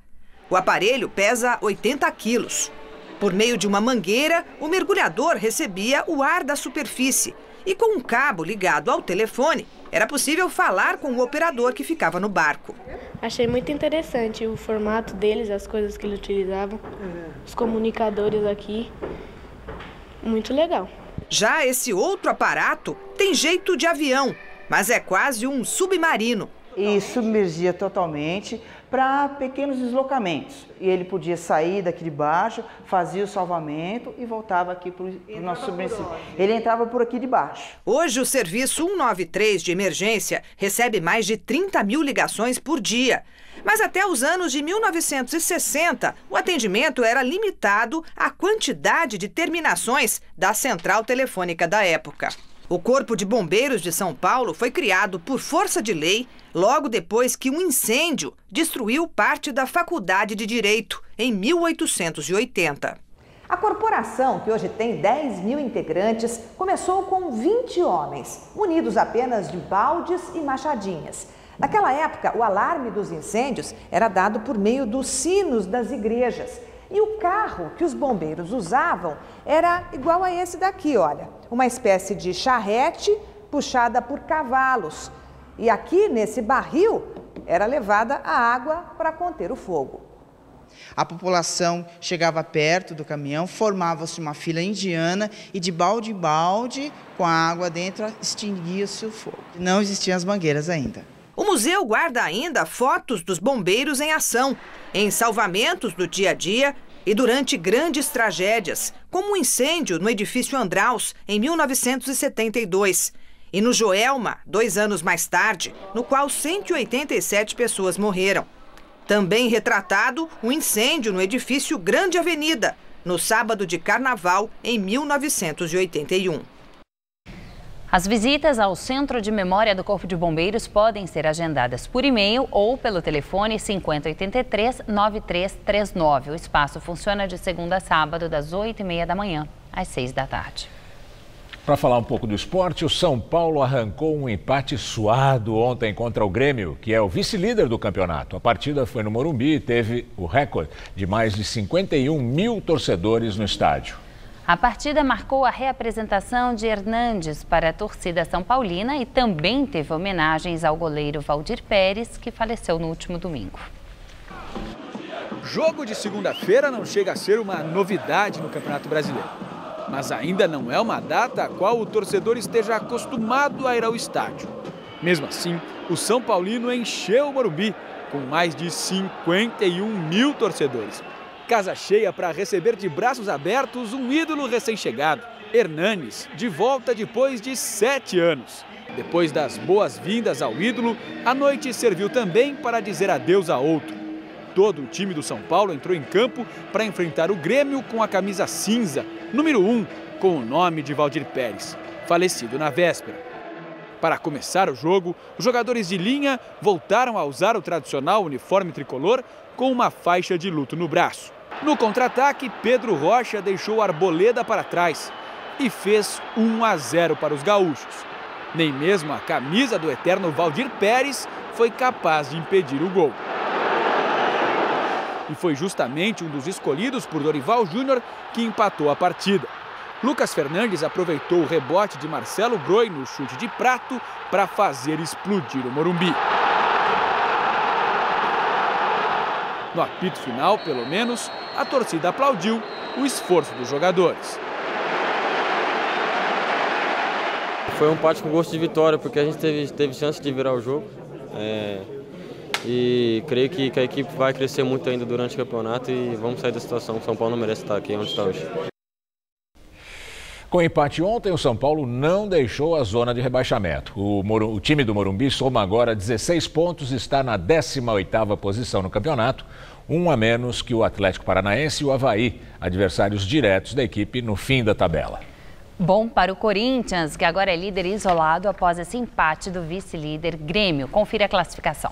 O aparelho pesa 80 quilos. Por meio de uma mangueira, o mergulhador recebia o ar da superfície e com um cabo ligado ao telefone, era possível falar com o operador que ficava no barco. Achei muito interessante o formato deles, as coisas que eles utilizavam, os comunicadores aqui, muito legal. Já esse outro aparato tem jeito de avião, mas é quase um submarino. E submergia totalmente para pequenos deslocamentos. E ele podia sair daqui de baixo, fazia o salvamento e voltava aqui para o nosso submersível. Ele entrava por aqui de baixo. Hoje o serviço 193 de emergência recebe mais de 30 mil ligações por dia. Mas até os anos de 1960, o atendimento era limitado à quantidade de terminações da central telefônica da época. O Corpo de Bombeiros de São Paulo foi criado por força de lei logo depois que um incêndio destruiu parte da Faculdade de Direito, em 1880. A corporação, que hoje tem 10 mil integrantes, começou com 20 homens, munidos apenas de baldes e machadinhas. Naquela época, o alarme dos incêndios era dado por meio dos sinos das igrejas. E o carro que os bombeiros usavam era igual a esse daqui, olha. Uma espécie de charrete puxada por cavalos. E aqui, nesse barril, era levada a água para conter o fogo. A população chegava perto do caminhão, formava-se uma fila indiana e de balde em balde, com a água dentro, extinguia-se o fogo. Não existiam as mangueiras ainda. O museu guarda ainda fotos dos bombeiros em ação, em salvamentos do dia a dia E durante grandes tragédias, como o incêndio no edifício Andraus, em 1972, e no Joelma, 2 anos mais tarde, no qual 187 pessoas morreram. Também retratado o incêndio no edifício Grande Avenida, no sábado de Carnaval, em 1981. As visitas ao Centro de Memória do Corpo de Bombeiros podem ser agendadas por e-mail ou pelo telefone 5083-9339. O espaço funciona de segunda a sábado, das 8h30 da manhã às 6 da tarde. Para falar um pouco do esporte, o São Paulo arrancou um empate suado ontem contra o Grêmio, que é o vice-líder do campeonato. A partida foi no Morumbi e teve o recorde de mais de 51 mil torcedores no estádio. A partida marcou a reapresentação de Hernandes para a torcida são paulina e também teve homenagens ao goleiro Valdir Pérez, que faleceu no último domingo. Jogo de segunda-feira não chega a ser uma novidade no Campeonato Brasileiro. Mas ainda não é uma data a qual o torcedor esteja acostumado a ir ao estádio. Mesmo assim, o São Paulino encheu o Morumbi, com mais de 51 mil torcedores. Casa cheia para receber de braços abertos um ídolo recém-chegado, Hernanes, de volta depois de 7 anos. Depois das boas-vindas ao ídolo, a noite serviu também para dizer adeus a outro. Todo o time do São Paulo entrou em campo para enfrentar o Grêmio com a camisa cinza, número 1, com o nome de Valdir Pérez, falecido na véspera. Para começar o jogo, os jogadores de linha voltaram a usar o tradicional uniforme tricolor com uma faixa de luto no braço. No contra-ataque, Pedro Rocha deixou a Arboleda para trás e fez 1-0 para os gaúchos. Nem mesmo a camisa do eterno Valdir Pérez foi capaz de impedir o gol. E foi justamente um dos escolhidos por Dorival Júnior que empatou a partida. Lucas Fernandes aproveitou o rebote de Marcelo Groi no chute de prato para fazer explodir o Morumbi. No apito final, pelo menos, a torcida aplaudiu o esforço dos jogadores. Foi um empate com gosto de vitória, porque a gente teve chance de virar o jogo. E creio que a equipe vai crescer muito ainda durante o campeonato e vamos sair da situação. O São Paulo não merece estar aqui onde está hoje. Com o empate ontem, o São Paulo não deixou a zona de rebaixamento. O time do Morumbi soma agora 16 pontos e está na 18ª posição no campeonato, um a menos que o Atlético Paranaense e o Avaí, adversários diretos da equipe no fim da tabela. Bom para o Corinthians, que agora é líder isolado após esse empate do vice-líder Grêmio. Confira a classificação.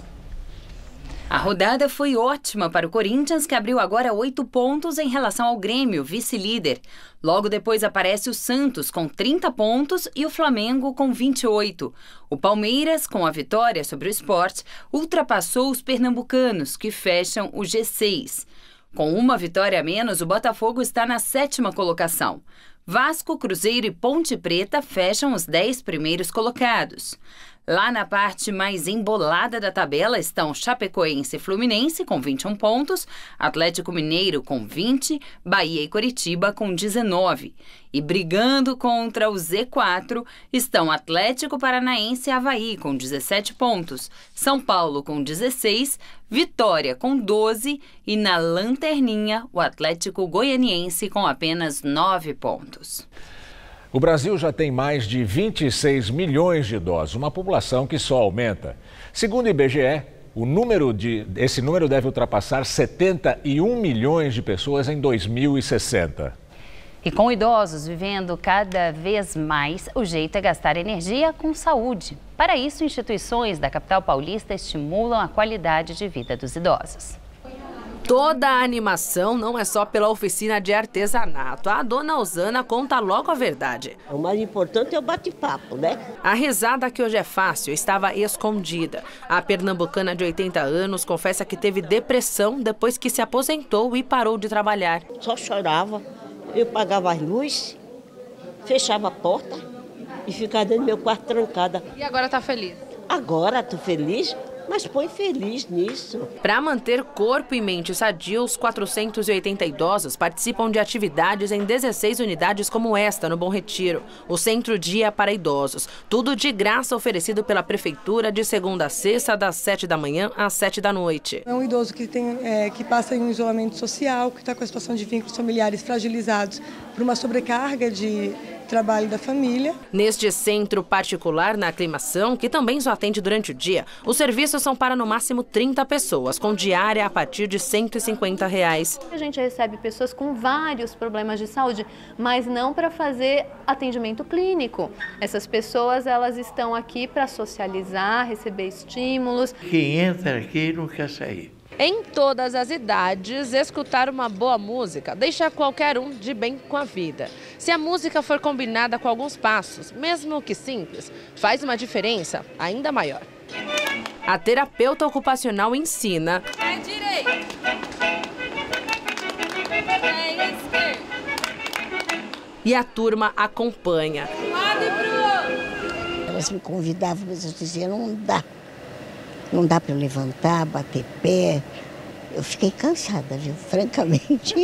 A rodada foi ótima para o Corinthians, que abriu agora 8 pontos em relação ao Grêmio, vice-líder. Logo depois aparece o Santos com 30 pontos e o Flamengo com 28. O Palmeiras, com a vitória sobre o Sport, ultrapassou os pernambucanos, que fecham o G6. Com uma vitória a menos, o Botafogo está na 7ª colocação. Vasco, Cruzeiro e Ponte Preta fecham os 10 primeiros colocados. Lá na parte mais embolada da tabela estão Chapecoense e Fluminense com 21 pontos, Atlético Mineiro com 20, Bahia e Coritiba com 19. E brigando contra o Z4 estão Atlético Paranaense e Avaí com 17 pontos, São Paulo com 16, Vitória com 12 e na lanterninha o Atlético Goianiense com apenas 9 pontos. O Brasil já tem mais de 26 milhões de idosos, uma população que só aumenta. Segundo o IBGE, esse número deve ultrapassar 71 milhões de pessoas em 2060. E com idosos vivendo cada vez mais, o jeito é gastar energia com saúde. Para isso, instituições da capital paulista estimulam a qualidade de vida dos idosos. Toda a animação não é só pela oficina de artesanato. A dona Osana conta logo a verdade. O mais importante é o bate-papo, né? A risada, que hoje é fácil, estava escondida. A pernambucana de 80 anos confessa que teve depressão depois que se aposentou e parou de trabalhar. Só chorava, eu pagava as luzes, fechava a porta e ficava dentro do meu quarto trancada. E agora tá feliz? Agora tô feliz. mas põe feliz nisso. Para manter corpo e mente sadios, 480 idosos participam de atividades em 16 unidades como esta, no Bom Retiro, o Centro Dia para Idosos. Tudo de graça, oferecido pela Prefeitura de segunda a sexta, das 7 da manhã às 7 da noite. É um idoso que passa em um isolamento social, que está com a situação de vínculos familiares fragilizados por uma sobrecarga de trabalho da família. Neste centro particular na Aclimação, que também só atende durante o dia, os serviços são para no máximo 30 pessoas, com diária a partir de R$ 150. A gente recebe pessoas com vários problemas de saúde, mas não para fazer atendimento clínico. Essas pessoas, elas estão aqui para socializar, receber estímulos. Quem entra aqui não quer sair. Em todas as idades, escutar uma boa música deixa qualquer um de bem com a vida. Se a música for combinada com alguns passos, mesmo que simples, faz uma diferença ainda maior. A terapeuta ocupacional ensina. Pé direito. Pé esquerdo. E a turma acompanha. Lado e pro outro. Elas me convidavam, mas eu dizia, não dá. Não dá para eu levantar, bater pé. Eu fiquei cansada, viu? Francamente.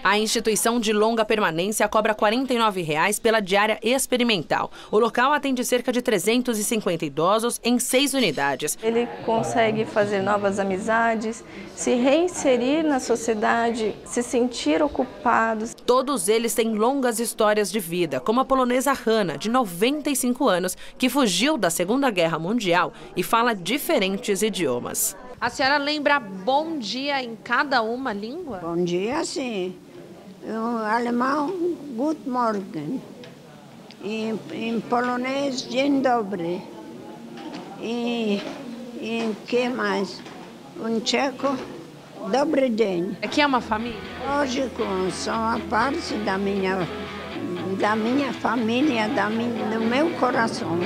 A instituição de longa permanência cobra R$ 49,00 pela diária experimental. O local atende cerca de 350 idosos em 6 unidades. Ele consegue fazer novas amizades, se reinserir na sociedade, se sentir ocupados. Todos eles têm longas histórias de vida, como a polonesa Hanna, de 95 anos, que fugiu da Segunda Guerra Mundial e fala diferentes idiomas. A senhora lembra bom dia em cada uma língua? Bom dia, sim. Em alemão, Guten Morgen. Em polonês, Dzień dobry. E que mais? Em tcheco, Dobry dzień. Aqui é uma família? Lógico, são a parte da minha família, do meu coração.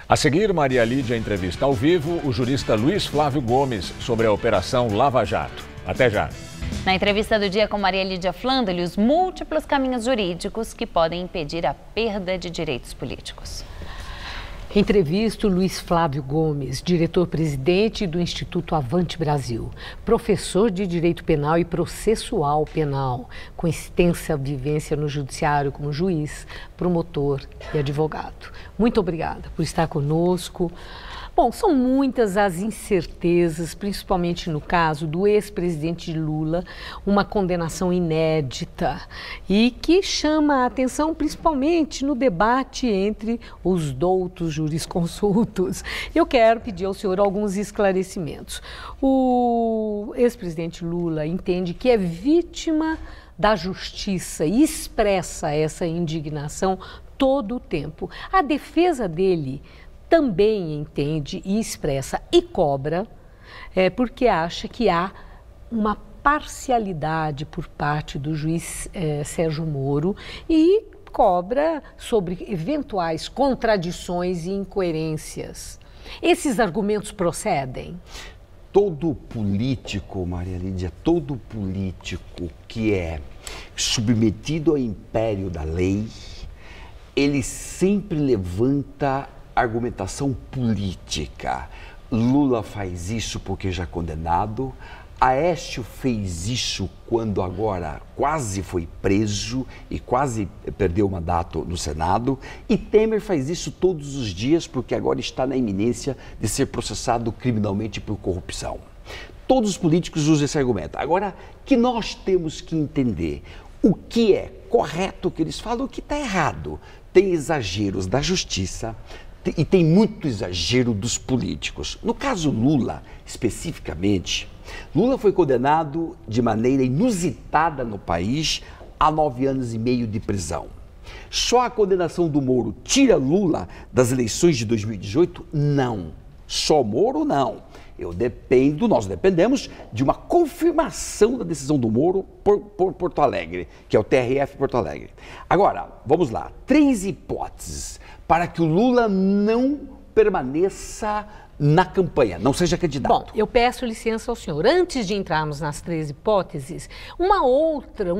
A seguir, Maria Lídia entrevista ao vivo o jurista Luiz Flávio Gomes sobre a Operação Lava Jato. Até já. Na entrevista do dia com Maria Lídia Flandre, os múltiplos caminhos jurídicos que podem impedir a perda de direitos políticos. Entrevisto Luiz Flávio Gomes, diretor-presidente do Instituto Avante Brasil, professor de Direito Penal e Processual Penal, com extensa vivência no judiciário como juiz, promotor e advogado. Muito obrigada por estar conosco. Bom, são muitas as incertezas, principalmente no caso do ex-presidente Lula, uma condenação inédita e que chama a atenção principalmente no debate entre os doutos jurisconsultos. Eu quero pedir ao senhor alguns esclarecimentos. O ex-presidente Lula entende que é vítima da justiça e expressa essa indignação todo o tempo. A defesa dele também entende e expressa e cobra, porque acha que há uma parcialidade por parte do juiz Sérgio Moro e cobra sobre eventuais contradições e incoerências. Esses argumentos procedem? Todo político, Maria Lídia, todo político que é submetido ao império da lei, ele sempre levanta argumentação política. Lula faz isso porque já é condenado, Aécio fez isso quando agora quase foi preso e quase perdeu o mandato no Senado, e Temer faz isso todos os dias porque agora está na iminência de ser processado criminalmente por corrupção. Todos os políticos usam esse argumento. Agora, que nós temos que entender o que é correto que eles falam, o que está errado. Tem exageros da justiça, e tem muito exagero dos políticos. No caso Lula, especificamente, Lula foi condenado de maneira inusitada no país a 9 anos e meio de prisão. Só a condenação do Moro tira Lula das eleições de 2018? Não. Só Moro, não. Nós dependemos de uma confirmação da decisão do Moro por Porto Alegre, que é o TRF Porto Alegre. Agora, vamos lá. 3 hipóteses para que o Lula não permaneça na campanha, não seja candidato. Bom, eu peço licença ao senhor. Antes de entrarmos nas 3 hipóteses, um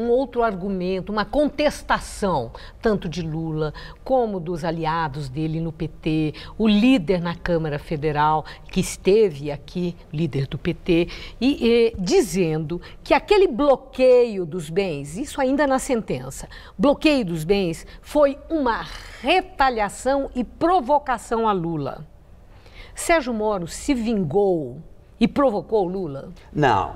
outro argumento, uma contestação, tanto de Lula como dos aliados dele no PT, o líder na Câmara Federal, que esteve aqui, líder do PT, dizendo que aquele bloqueio dos bens, isso ainda na sentença, bloqueio dos bens foi uma retaliação e provocação a Lula. Sérgio Moro se vingou e provocou Lula? Não,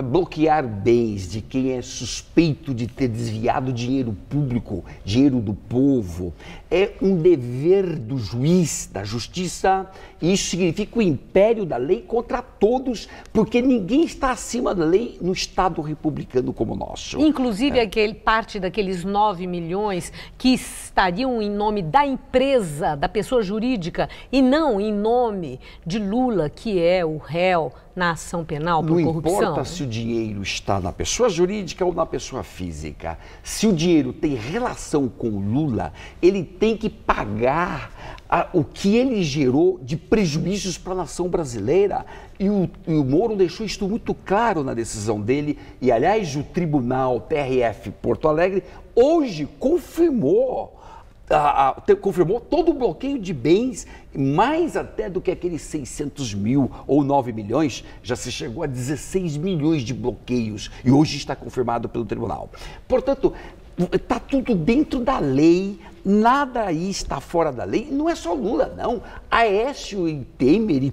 bloquear bens de quem é suspeito de ter desviado dinheiro público, dinheiro do povo, é um dever do juiz, da justiça, e isso significa o império da lei contra todos, porque ninguém está acima da lei no Estado republicano como o nosso. Inclusive parte daqueles 9 milhões que estariam em nome da empresa, da pessoa jurídica, e não em nome de Lula, que é o réu na ação penal por corrupção. Não importa se o dinheiro está na pessoa jurídica ou na pessoa física. Se o dinheiro tem relação com o Lula, ele tem que pagar o que ele gerou de prejuízos para a nação brasileira. E o Moro deixou isso muito claro na decisão dele. E, aliás, o Tribunal TRF Porto Alegre hoje confirmou todo o bloqueio de bens, mais até do que aqueles 600 mil ou 9 milhões, já se chegou a 16 milhões de bloqueios e hoje está confirmado pelo tribunal. Portanto, está tudo dentro da lei, nada aí está fora da lei. Não é só Lula, não. Aécio e Temer e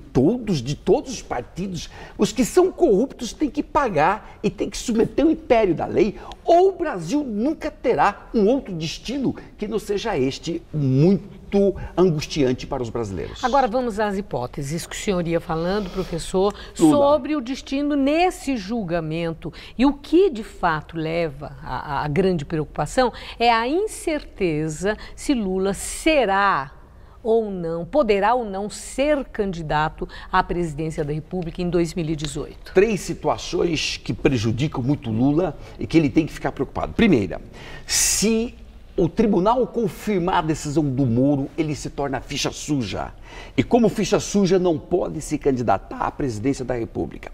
de todos os partidos, os que são corruptos têm que pagar e têm que submeter o império da lei, ou o Brasil nunca terá um outro destino que não seja este muito angustiante para os brasileiros. Agora vamos às hipóteses que o senhor ia falando, professor, sobre o destino nesse julgamento. E o que de fato leva à grande preocupação é a incerteza se Lula será ou não, poderá ou não ser candidato à presidência da República em 2018. 3 situações que prejudicam muito Lula e que ele tem que ficar preocupado. Primeira, se o tribunal confirmar a decisão do Moro, ele se torna ficha suja. E como ficha suja, não pode se candidatar à presidência da República.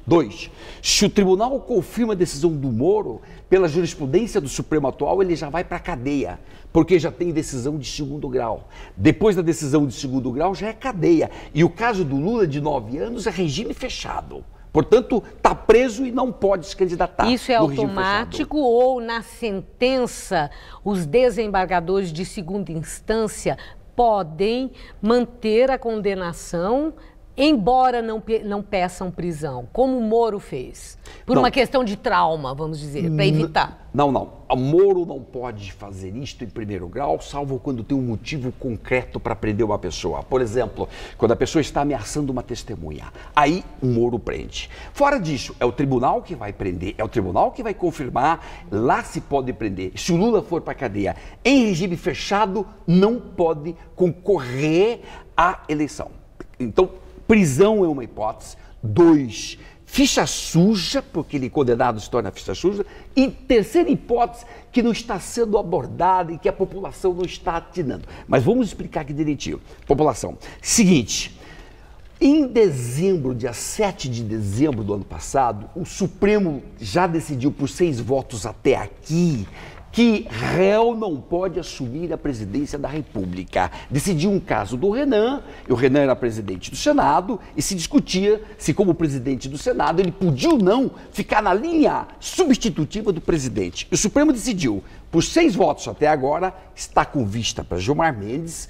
2, se o tribunal confirma a decisão do Moro, pela jurisprudência do Supremo atual, ele já vai para a cadeia, porque já tem decisão de 2º grau. Depois da decisão de 2º grau, já é cadeia. E o caso do Lula, de 9 anos, é regime fechado. Portanto, está preso e não pode se candidatar. Isso é automático ou, na sentença, os desembargadores de 2ª instância podem manter a condenação, embora não peçam prisão, como o Moro fez? Por uma questão de trauma, vamos dizer, para evitar. Não. O Moro não pode fazer isto em 1º grau, salvo quando tem um motivo concreto para prender uma pessoa. Por exemplo, quando a pessoa está ameaçando uma testemunha. Aí o Moro prende. Fora disso, é o tribunal que vai prender, é o tribunal que vai confirmar, lá se pode prender. Se o Lula for para a cadeia em regime fechado, não pode concorrer à eleição. Então, prisão é uma hipótese. 2, ficha suja, porque ele condenado se torna ficha suja. E terceira hipótese, que não está sendo abordada e que a população não está atinando. Mas vamos explicar aqui direitinho. População, seguinte, em dezembro, dia 7 de dezembro do ano passado, o Supremo já decidiu por 6 votos até aqui que réu não pode assumir a presidência da República. Decidiu um caso do Renan, e o Renan era presidente do Senado, e se discutia se, como presidente do Senado, ele podia ou não ficar na linha substitutiva do presidente. E o Supremo decidiu, por 6 votos até agora, está com vista para Gilmar Mendes,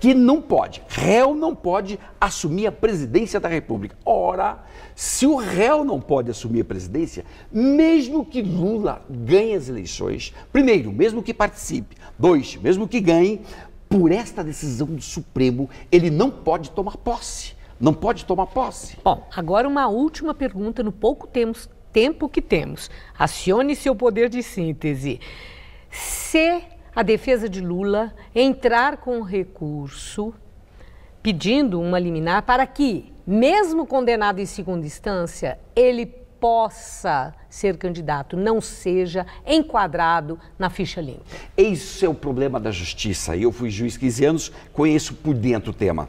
que não pode, réu não pode assumir a presidência da República. Ora, se o réu não pode assumir a presidência, mesmo que Lula ganhe as eleições, primeiro, mesmo que participe, 2, mesmo que ganhe, por esta decisão do Supremo, ele não pode tomar posse. Não pode tomar posse. Bom, agora uma última pergunta no pouco tempo que temos. Acione seu poder de síntese. Se a defesa de Lula entrar com recurso pedindo uma liminar para que, mesmo condenado em 2ª instância, ele possa ser candidato, não seja enquadrado na ficha limpa. Esse é o problema da justiça. Eu fui juiz 15 anos, conheço por dentro o tema.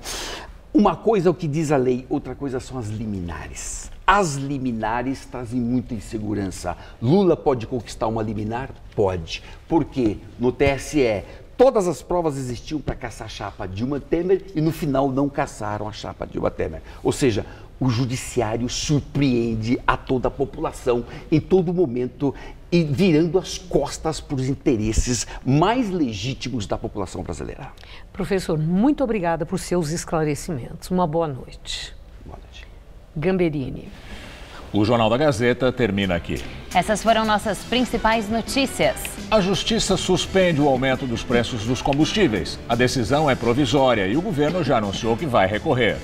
Uma coisa é o que diz a lei, outra coisa são as liminares. As liminares trazem muita insegurança. Lula pode conquistar uma liminar? Pode. Por quê? No TSE, todas as provas existiam para caçar a chapa Dilma Temer e no final não caçaram a chapa Dilma Temer. Ou seja, o judiciário surpreende a toda a população em todo momento e virando as costas para os interesses mais legítimos da população brasileira. Professor, muito obrigada por seus esclarecimentos. Uma boa noite. Boa noite. Gamberini. O Jornal da Gazeta termina aqui. Essas foram nossas principais notícias. A Justiça suspende o aumento dos preços dos combustíveis. A decisão é provisória e o governo já anunciou que vai recorrer.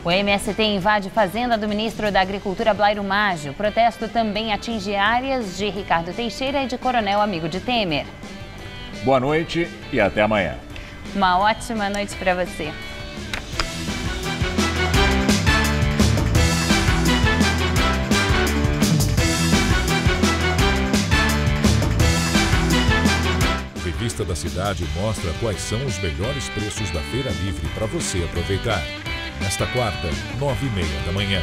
O MST invade fazenda do ministro da Agricultura, Blairo Maggi. O protesto também atinge áreas de Ricardo Teixeira e de Coronel Amigo de Temer. Boa noite e até amanhã. Uma ótima noite para você. A Revista da Cidade mostra quais são os melhores preços da Feira Livre para você aproveitar. Nesta quarta, 9h30 da manhã.